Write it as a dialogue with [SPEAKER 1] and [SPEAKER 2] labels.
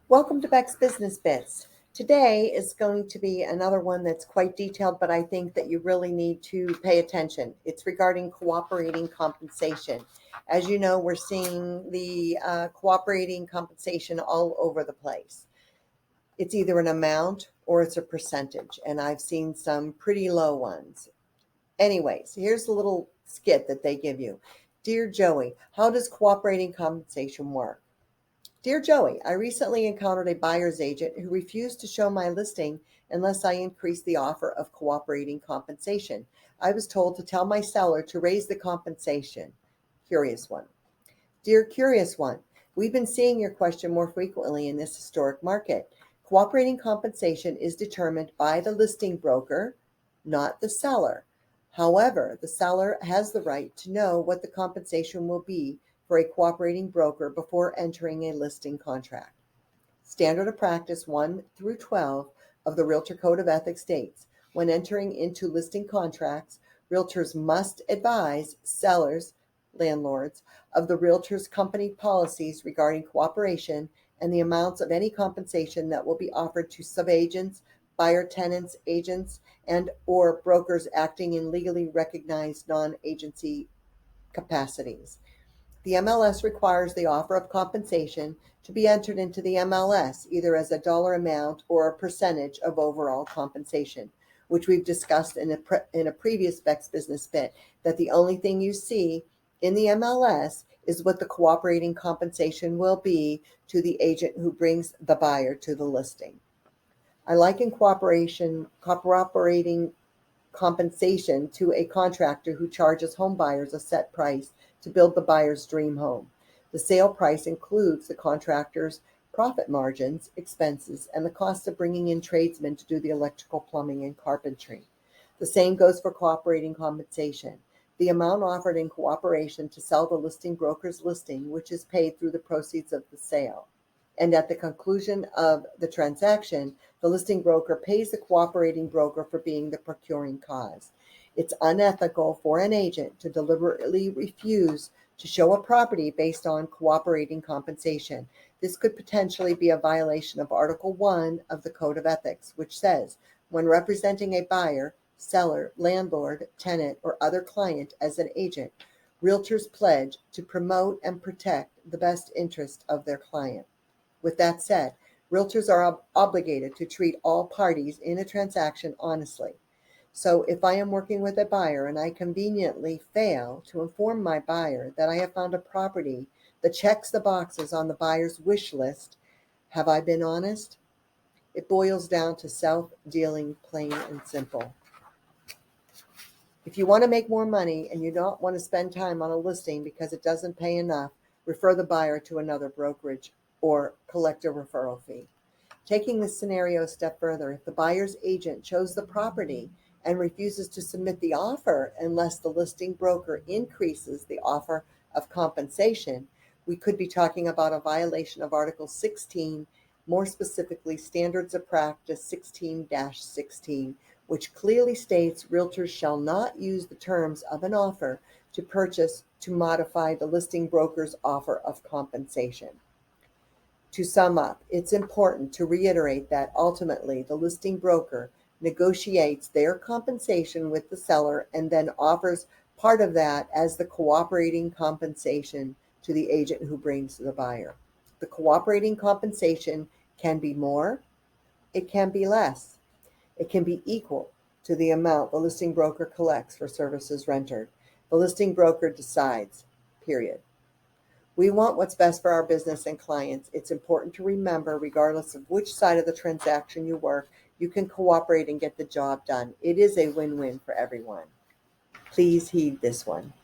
[SPEAKER 1] Welcome to Beck's Business Bits. Today is going to be another one that's quite detailed, but I think that you really need to pay attention. It's regarding cooperating compensation. As you know, we're seeing the cooperating compensation all over the place. It's either an amount or it's a percentage, and I've seen some pretty low ones. Anyways, here's a little skit that they give you. Dear Joey, how does cooperating compensation work? Dear Joey, I recently encountered a buyer's agent who refused to show my listing unless I increased the offer of cooperating compensation. I was told to tell my seller to raise the compensation. Curious one. Dear Curious One, we've been seeing your question more frequently in this historic market. Cooperating compensation is determined by the listing broker, not the seller. However, the seller has the right to know what the compensation will be for a cooperating broker before entering a listing contract. Standard of Practice 1 through 12 of the Realtor Code of Ethics states, when entering into listing contracts, realtors must advise sellers, landlords, of the realtor's company policies regarding cooperation and the amounts of any compensation that will be offered to subagents, buyer tenants, agents, and or brokers acting in legally recognized non-agency capacities. The MLS requires the offer of compensation to be entered into the MLS either as a dollar amount or a percentage of overall compensation, which we've discussed in a previous Beck's Business Bit, that the only thing you see in the MLS is what the cooperating compensation will be to the agent who brings the buyer to the listing. I liken cooperating compensation to a contractor who charges home buyers a set price to build the buyer's dream home. The sale price includes the contractor's profit margins, expenses, and the cost of bringing in tradesmen to do the electrical, plumbing, and carpentry. The same goes for cooperating compensation. The amount offered in cooperation to sell the listing broker's listing, which is paid through the proceeds of the sale. And at the conclusion of the transaction, the listing broker pays the cooperating broker for being the procuring cause. It's unethical for an agent to deliberately refuse to show a property based on cooperating compensation. This could potentially be a violation of Article 1 of the Code of Ethics, which says, when representing a buyer, seller, landlord, tenant, or other client as an agent, realtors pledge to promote and protect the best interest of their client. With that said, realtors are obligated to treat all parties in a transaction honestly. So if I am working with a buyer and I conveniently fail to inform my buyer that I have found a property that checks the boxes on the buyer's wish list, have I been honest? It boils down to self-dealing, plain and simple. If you want to make more money and you don't want to spend time on a listing because it doesn't pay enough, refer the buyer to another brokerage or collect a referral fee. Taking this scenario a step further, if the buyer's agent chose the property and refuses to submit the offer unless the listing broker increases the offer of compensation, we could be talking about a violation of Article 16, more specifically Standards of Practice 16-16, which clearly states realtors shall not use the terms of an offer to purchase to modify the listing broker's offer of compensation. To sum up, it's important to reiterate that ultimately the listing broker negotiates their compensation with the seller and then offers part of that as the cooperating compensation to the agent who brings the buyer. The cooperating compensation can be more, it can be less. It can be equal to the amount the listing broker collects for services rendered. The listing broker decides, period. We want what's best for our business and clients. It's important to remember, regardless of which side of the transaction you work, you can cooperate and get the job done. It is a win-win for everyone. Please heed this one.